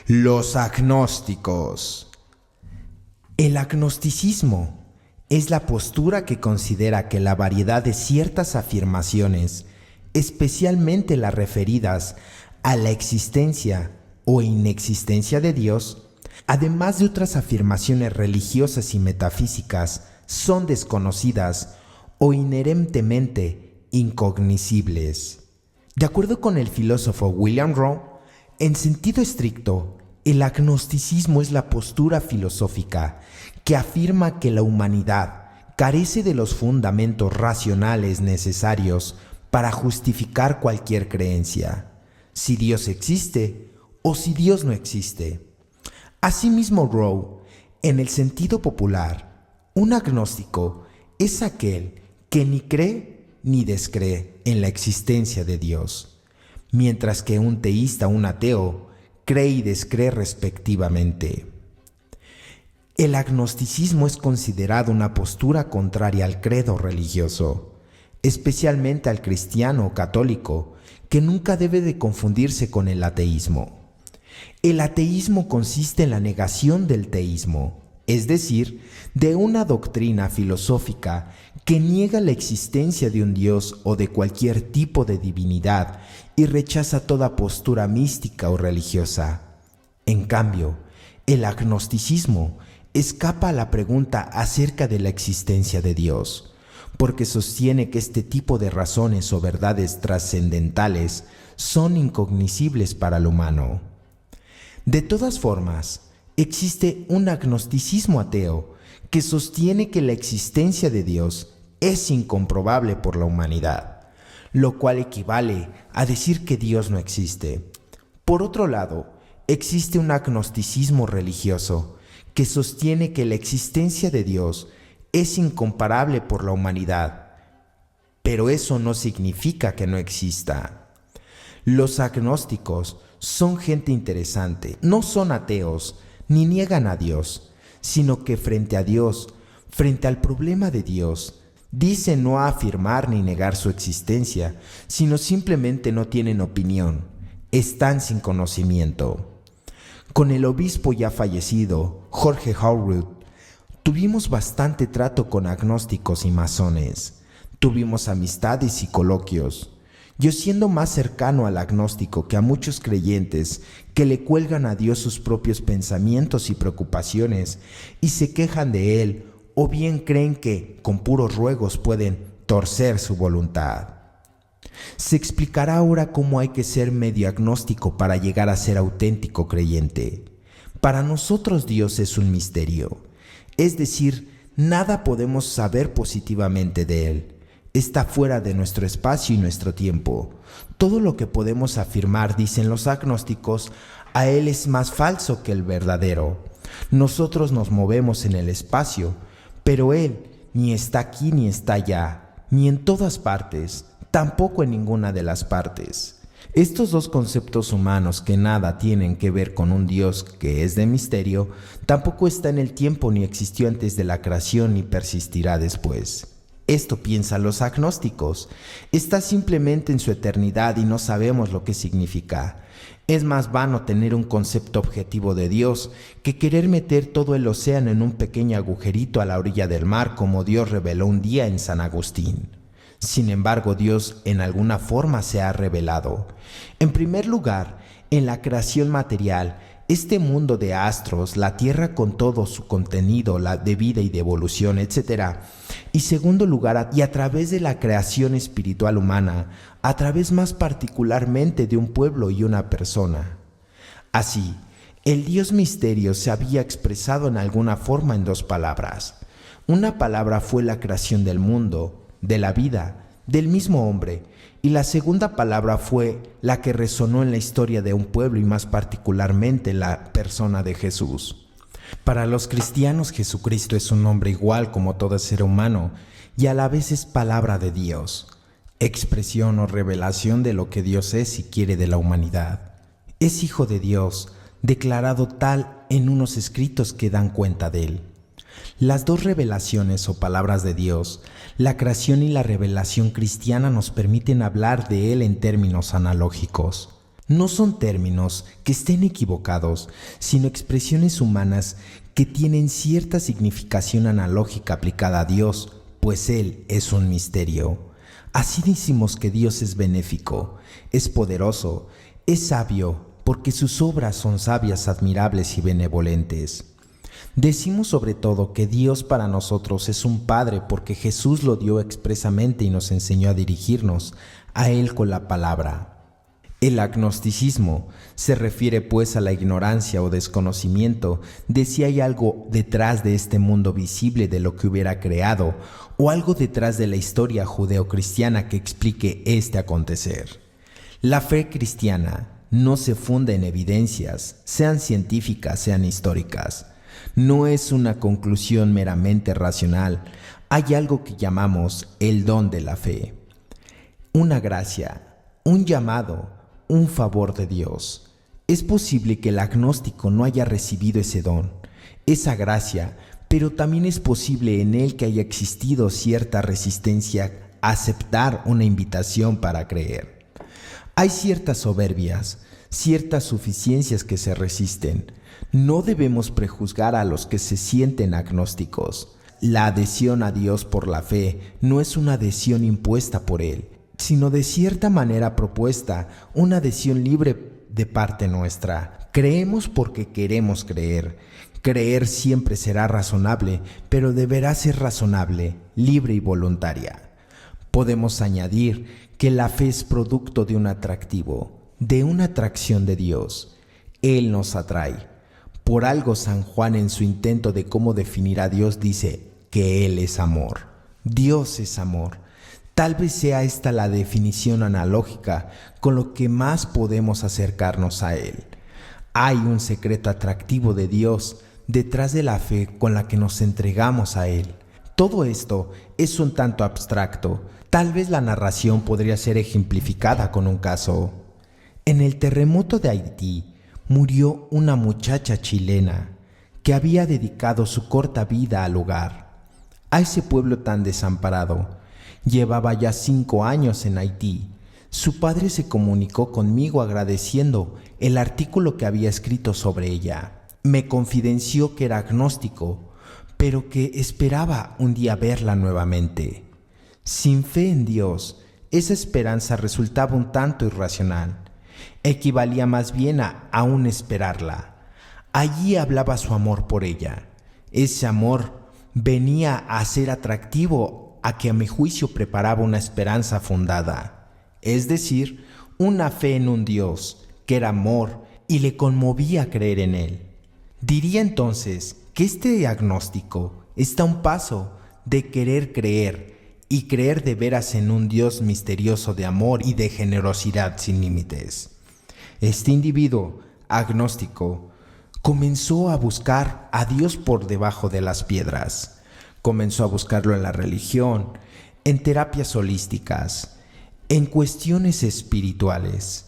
Los agnósticos. El agnosticismo es la postura que considera que la variedad de ciertas afirmaciones, especialmente las referidas a la existencia o inexistencia de Dios, además de otras afirmaciones religiosas y metafísicas, son desconocidas o inherentemente incognoscibles. De acuerdo con el filósofo William Rowe, en sentido estricto, el agnosticismo es la postura filosófica que afirma que la humanidad carece de los fundamentos racionales necesarios para justificar cualquier creencia, si Dios existe o si Dios no existe. Asimismo, Rowe, en el sentido popular, un agnóstico es aquel que ni cree ni descree en la existencia de Dios, mientras que un teísta o un ateo cree y descree respectivamente. El agnosticismo es considerado una postura contraria al credo religioso, especialmente al cristiano o católico, que nunca debe de confundirse con el ateísmo. El ateísmo consiste en la negación del teísmo, es decir, de una doctrina filosófica que niega la existencia de un Dios o de cualquier tipo de divinidad y rechaza toda postura mística o religiosa. En cambio, el agnosticismo escapa a la pregunta acerca de la existencia de Dios, porque sostiene que este tipo de razones o verdades trascendentales son incognoscibles para el humano. De todas formas, existe un agnosticismo ateo que sostiene que la existencia de Dios es incomprobable por la humanidad, lo cual equivale a decir que Dios no existe. Por otro lado, existe un agnosticismo religioso que sostiene que la existencia de Dios es incomparable por la humanidad, pero eso no significa que no exista. Los agnósticos son gente interesante, no son ateos ni niegan a Dios, sino que frente a Dios, frente al problema de Dios, dicen no afirmar ni negar su existencia, sino simplemente no tienen opinión, están sin conocimiento. Con el obispo ya fallecido, Jorge Howard, tuvimos bastante trato con agnósticos y masones. Tuvimos amistades y coloquios. Yo siendo más cercano al agnóstico que a muchos creyentes que le cuelgan a Dios sus propios pensamientos y preocupaciones y se quejan de Él, o bien creen que con puros ruegos pueden torcer su voluntad. Se explicará ahora cómo hay que ser medio agnóstico para llegar a ser auténtico creyente. Para nosotros Dios es un misterio, es decir, nada podemos saber positivamente de Él. Está fuera de nuestro espacio y nuestro tiempo. Todo lo que podemos afirmar, dicen los agnósticos, a Él es más falso que el verdadero. Nosotros nos movemos en el espacio, pero Él ni está aquí ni está allá, ni en todas partes, tampoco en ninguna de las partes. Estos dos conceptos humanos que nada tienen que ver con un Dios que es de misterio, tampoco está en el tiempo ni existió antes de la creación ni persistirá después. Esto piensan los agnósticos. Está simplemente en su eternidad y no sabemos lo que significa. Es más vano tener un concepto objetivo de Dios que querer meter todo el océano en un pequeño agujerito a la orilla del mar como Dios reveló un día en San Agustín. Sin embargo, Dios en alguna forma se ha revelado. En primer lugar, en la creación material, este mundo de astros, la Tierra con todo su contenido, la de vida y de evolución, etc. Y segundo lugar, y a través de la creación espiritual humana, a través más particularmente de un pueblo y una persona. Así, el Dios misterio se había expresado en alguna forma en dos palabras. Una palabra fue la creación del mundo, de la vida, del mismo hombre, y la segunda palabra fue la que resonó en la historia de un pueblo y más particularmente en la persona de Jesús. Para los cristianos, Jesucristo es un nombre igual como todo ser humano y a la vez es palabra de Dios, expresión o revelación de lo que Dios es y quiere de la humanidad. Es Hijo de Dios, declarado tal en unos escritos que dan cuenta de Él. Las dos revelaciones o palabras de Dios, la creación y la revelación cristiana, nos permiten hablar de Él en términos analógicos. No son términos que estén equivocados, sino expresiones humanas que tienen cierta significación analógica aplicada a Dios, pues Él es un misterio. Así decimos que Dios es benéfico, es poderoso, es sabio, porque sus obras son sabias, admirables y benevolentes. Decimos sobre todo que Dios para nosotros es un Padre porque Jesús lo dio expresamente y nos enseñó a dirigirnos a Él con la palabra. El agnosticismo se refiere pues a la ignorancia o desconocimiento de si hay algo detrás de este mundo visible de lo que hubiera creado o algo detrás de la historia judeocristiana que explique este acontecer. La fe cristiana no se funda en evidencias, sean científicas, sean históricas. No es una conclusión meramente racional. Hay algo que llamamos el don de la fe. Una gracia, un llamado, un favor de Dios. Es posible que el agnóstico no haya recibido ese don, esa gracia, pero también es posible en él que haya existido cierta resistencia a aceptar una invitación para creer. Hay ciertas soberbias, ciertas suficiencias que se resisten. No debemos prejuzgar a los que se sienten agnósticos. La adhesión a Dios por la fe no es una adhesión impuesta por Él, sino de cierta manera propuesta, una adhesión libre de parte nuestra. Creemos porque queremos creer. Creer siempre será razonable, pero deberá ser razonable, libre y voluntaria. Podemos añadir que la fe es producto de un atractivo, de una atracción de Dios. Él nos atrae. Por algo San Juan en su intento de cómo definir a Dios dice que Él es amor. Dios es amor. Tal vez sea esta la definición analógica con lo que más podemos acercarnos a Él. Hay un secreto atractivo de Dios detrás de la fe con la que nos entregamos a Él. Todo esto es un tanto abstracto. Tal vez la narración podría ser ejemplificada con un caso. En el terremoto de Haití murió una muchacha chilena que había dedicado su corta vida al lugar, a ese pueblo tan desamparado. Llevaba ya 5 años en Haití. Su padre se comunicó conmigo agradeciendo el artículo que había escrito sobre ella. Me confidenció que era agnóstico, pero que esperaba un día verla nuevamente. Sin fe en Dios, esa esperanza resultaba un tanto irracional. Equivalía más bien a aún esperarla. Allí hablaba su amor por ella. Ese amor venía a ser atractivo a que a mi juicio preparaba una esperanza fundada, es decir, una fe en un Dios que era amor y le conmovía creer en Él. Diría entonces que este agnóstico está a un paso de querer creer y creer de veras en un Dios misterioso de amor y de generosidad sin límites. Este individuo agnóstico comenzó a buscar a Dios por debajo de las piedras. Comenzó a buscarlo en la religión, en terapias holísticas, en cuestiones espirituales.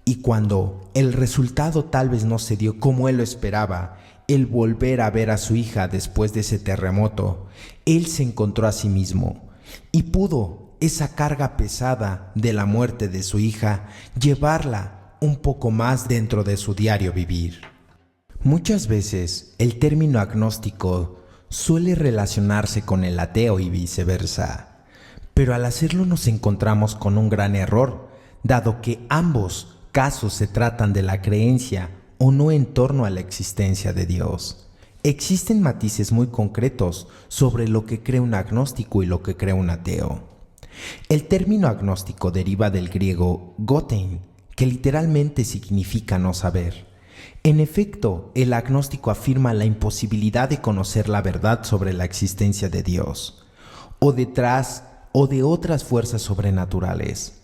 Y cuando el resultado tal vez no se dio como él lo esperaba, el volver a ver a su hija después de ese terremoto, él se encontró a sí mismo y pudo esa carga pesada de la muerte de su hija llevarla un poco más dentro de su diario vivir. Muchas veces el término agnóstico suele relacionarse con el ateo y viceversa, pero al hacerlo nos encontramos con un gran error, dado que ambos casos se tratan de la creencia o no en torno a la existencia de Dios. Existen matices muy concretos sobre lo que cree un agnóstico y lo que cree un ateo. El término agnóstico deriva del griego gotein, que literalmente significa no saber. En efecto, el agnóstico afirma la imposibilidad de conocer la verdad sobre la existencia de Dios, o detrás o de otras fuerzas sobrenaturales.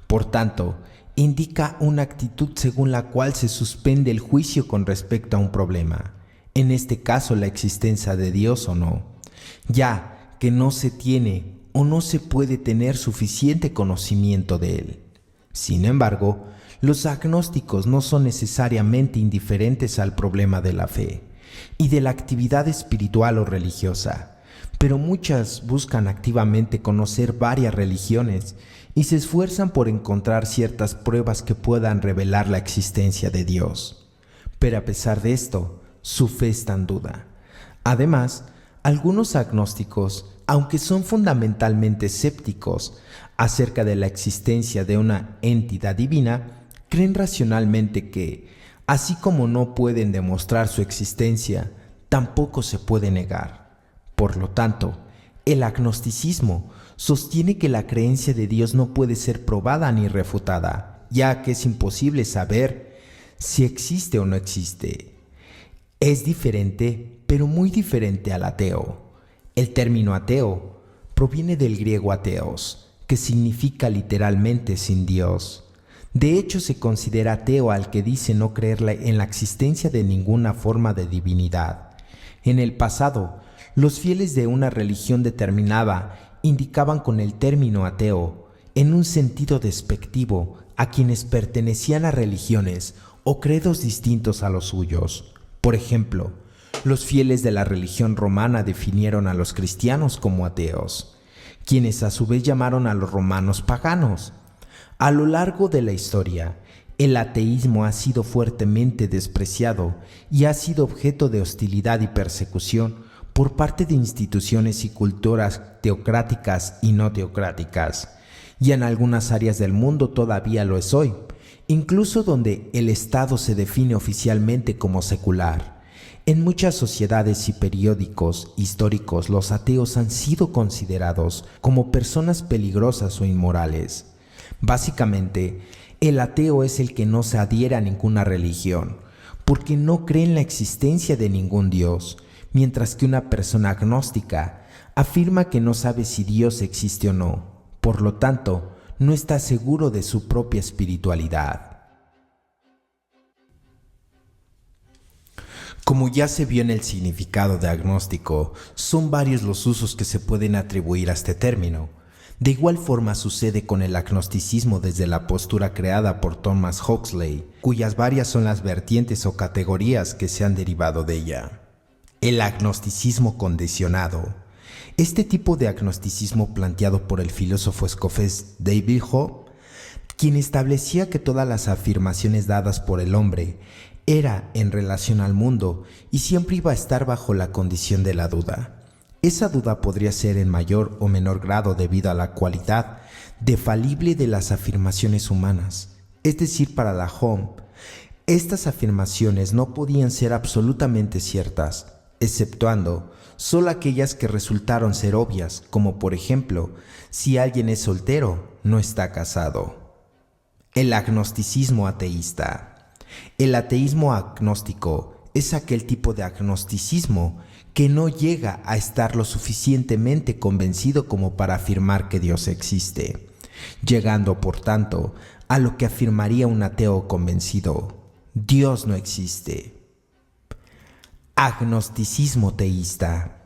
Por tanto, indica una actitud según la cual se suspende el juicio con respecto a un problema, en este caso la existencia de Dios o no, ya que no se tiene o no se puede tener suficiente conocimiento de Él. Sin embargo, los agnósticos no son necesariamente indiferentes al problema de la fe y de la actividad espiritual o religiosa, pero muchas buscan activamente conocer varias religiones y se esfuerzan por encontrar ciertas pruebas que puedan revelar la existencia de Dios. Pero a pesar de esto, su fe está en duda. Además, algunos agnósticos, aunque son fundamentalmente escépticos acerca de la existencia de una entidad divina, creen racionalmente que, así como no pueden demostrar su existencia, tampoco se puede negar. Por lo tanto, el agnosticismo sostiene que la creencia de Dios no puede ser probada ni refutada, ya que es imposible saber si existe o no existe. Es diferente, pero muy diferente al ateo. El término ateo proviene del griego ateos, que significa literalmente sin Dios. De hecho, se considera ateo al que dice no creer en la existencia de ninguna forma de divinidad. En el pasado, los fieles de una religión determinada indicaban con el término ateo, en un sentido despectivo, a quienes pertenecían a religiones o credos distintos a los suyos. Por ejemplo, los fieles de la religión romana definieron a los cristianos como ateos, quienes a su vez llamaron a los romanos paganos. A lo largo de la historia, el ateísmo ha sido fuertemente despreciado y ha sido objeto de hostilidad y persecución por parte de instituciones y culturas teocráticas y no teocráticas, y en algunas áreas del mundo todavía lo es hoy, incluso donde el Estado se define oficialmente como secular. En muchas sociedades y periódicos históricos, los ateos han sido considerados como personas peligrosas o inmorales. Básicamente, el ateo es el que no se adhiere a ninguna religión, porque no cree en la existencia de ningún Dios, mientras que una persona agnóstica afirma que no sabe si Dios existe o no, por lo tanto, no está seguro de su propia espiritualidad. Como ya se vio en el significado de agnóstico, son varios los usos que se pueden atribuir a este término. De igual forma sucede con el agnosticismo desde la postura creada por Thomas Huxley, cuyas varias son las vertientes o categorías que se han derivado de ella. El agnosticismo condicionado. Este tipo de agnosticismo planteado por el filósofo escocés David Hume, quien establecía que todas las afirmaciones dadas por el hombre era en relación al mundo y siempre iba a estar bajo la condición de la duda. Esa duda podría ser en mayor o menor grado debido a la cualidad de falible de las afirmaciones humanas. Es decir, para la Hume, estas afirmaciones no podían ser absolutamente ciertas, exceptuando solo aquellas que resultaron ser obvias, como por ejemplo, si alguien es soltero, no está casado. El agnosticismo ateísta. El ateísmo agnóstico es aquel tipo de agnosticismo que no llega a estar lo suficientemente convencido como para afirmar que Dios existe, llegando por tanto a lo que afirmaría un ateo convencido: Dios no existe. Agnosticismo teísta.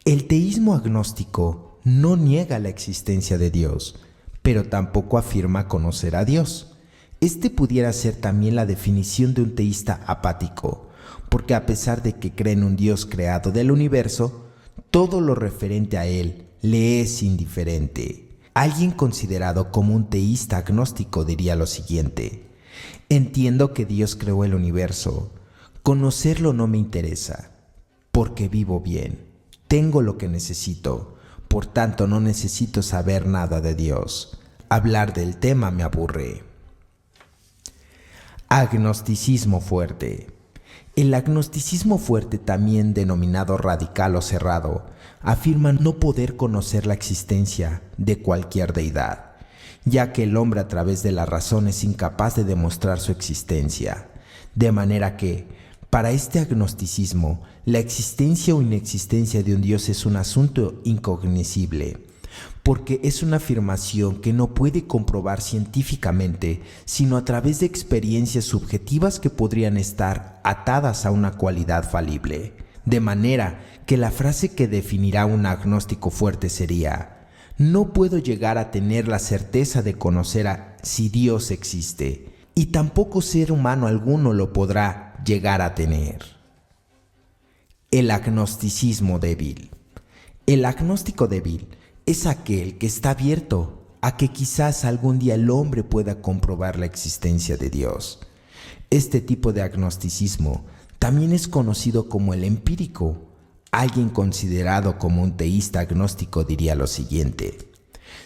El teísmo agnóstico no niega la existencia de Dios, pero tampoco afirma conocer a Dios. Este pudiera ser también la definición de un teísta apático, porque a pesar de que cree en un Dios creado del universo, todo lo referente a él le es indiferente. Alguien considerado como un teísta agnóstico diría lo siguiente: entiendo que Dios creó el universo. Conocerlo no me interesa, porque vivo bien. Tengo lo que necesito, por tanto no necesito saber nada de Dios. Hablar del tema me aburre. Agnosticismo fuerte. El agnosticismo fuerte, también denominado radical o cerrado, afirma no poder conocer la existencia de cualquier deidad, ya que el hombre a través de la razón es incapaz de demostrar su existencia, de manera que, para este agnosticismo, la existencia o inexistencia de un Dios es un asunto incognoscible, porque es una afirmación que no puede comprobar científicamente, sino a través de experiencias subjetivas que podrían estar atadas a una cualidad falible. De manera que la frase que definirá un agnóstico fuerte sería: no puedo llegar a tener la certeza de conocer si Dios existe, y tampoco ser humano alguno lo podrá llegar a tener. El agnosticismo débil. El agnóstico débil es aquel que está abierto a que quizás algún día el hombre pueda comprobar la existencia de Dios. Este tipo de agnosticismo también es conocido como el empírico. Alguien considerado como un teísta agnóstico diría lo siguiente: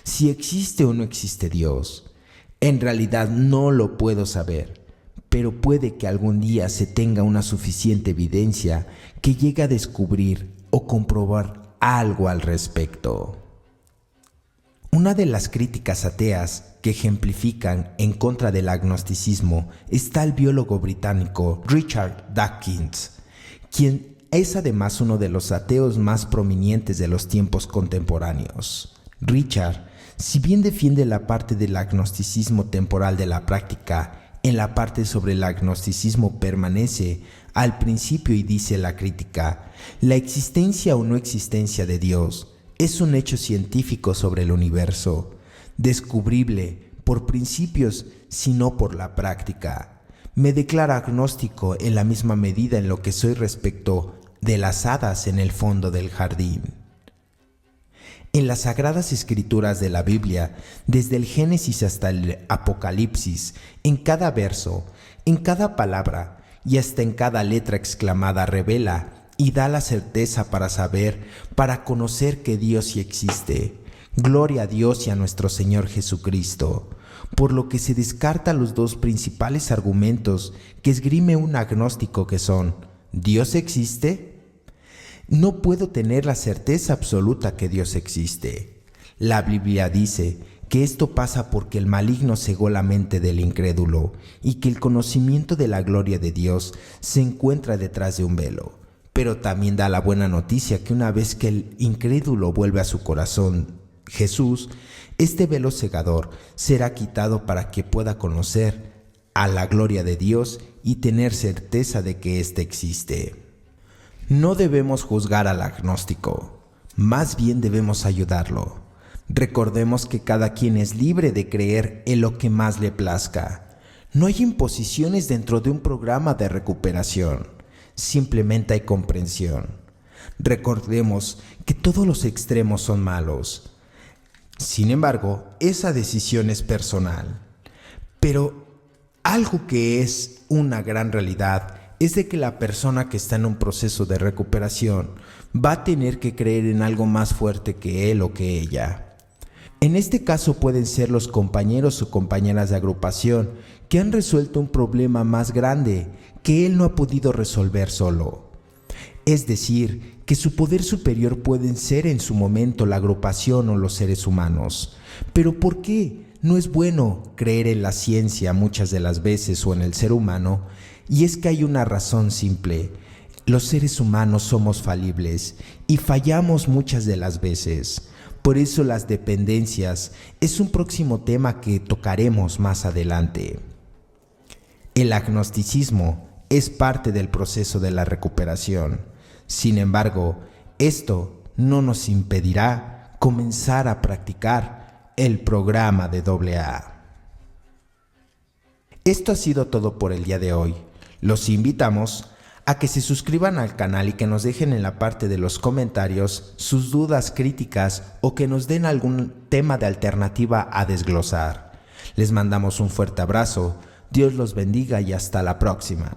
si existe o no existe Dios, en realidad no lo puedo saber, pero puede que algún día se tenga una suficiente evidencia que llegue a descubrir o comprobar algo al respecto. Una de las críticas ateas que ejemplifican en contra del agnosticismo está el biólogo británico Richard Dawkins, quien es además uno de los ateos más prominentes de los tiempos contemporáneos. Richard, si bien defiende la parte del agnosticismo temporal de la práctica, en la parte sobre el agnosticismo permanece al principio y dice la crítica: la existencia o no existencia de Dios es un hecho científico sobre el universo, descubrible por principios, sino por la práctica. Me declaro agnóstico en la misma medida en lo que soy respecto de las hadas en el fondo del jardín. En las Sagradas Escrituras de la Biblia, desde el Génesis hasta el Apocalipsis, en cada verso, en cada palabra y hasta en cada letra exclamada revela y da la certeza para saber, para conocer que Dios sí existe. Gloria a Dios y a nuestro Señor Jesucristo. Por lo que se descarta los dos principales argumentos que esgrime un agnóstico, que son: ¿Dios existe? No puedo tener la certeza absoluta que Dios existe. La Biblia dice que esto pasa porque el maligno cegó la mente del incrédulo y que el conocimiento de la gloria de Dios se encuentra detrás de un velo. Pero también da la buena noticia que una vez que el incrédulo vuelve a su corazón Jesús, este velo cegador será quitado para que pueda conocer a la gloria de Dios y tener certeza de que éste existe. No debemos juzgar al agnóstico, más bien debemos ayudarlo. Recordemos que cada quien es libre de creer en lo que más le plazca. No hay imposiciones dentro de un programa de recuperación, simplemente hay comprensión. Recordemos que todos los extremos son malos. Sin embargo, esa decisión es personal. Pero algo que es una gran realidad es de que la persona que está en un proceso de recuperación va a tener que creer en algo más fuerte que él o que ella. En este caso pueden ser los compañeros o compañeras de agrupación que han resuelto un problema más grande que él no ha podido resolver solo. Es decir, que su poder superior pueden ser en su momento la agrupación o los seres humanos. ¿Pero por qué no es bueno creer en la ciencia muchas de las veces o en el ser humano? Y es que hay una razón simple: los seres humanos somos falibles y fallamos muchas de las veces. Por eso las dependencias es un próximo tema que tocaremos más adelante. El agnosticismo es parte del proceso de la recuperación. Sin embargo, esto no nos impedirá comenzar a practicar el programa de AA. Esto ha sido todo por el día de hoy. Los invitamos a que se suscriban al canal y que nos dejen en la parte de los comentarios sus dudas, críticas o que nos den algún tema de alternativa a desglosar. Les mandamos un fuerte abrazo, Dios los bendiga y hasta la próxima.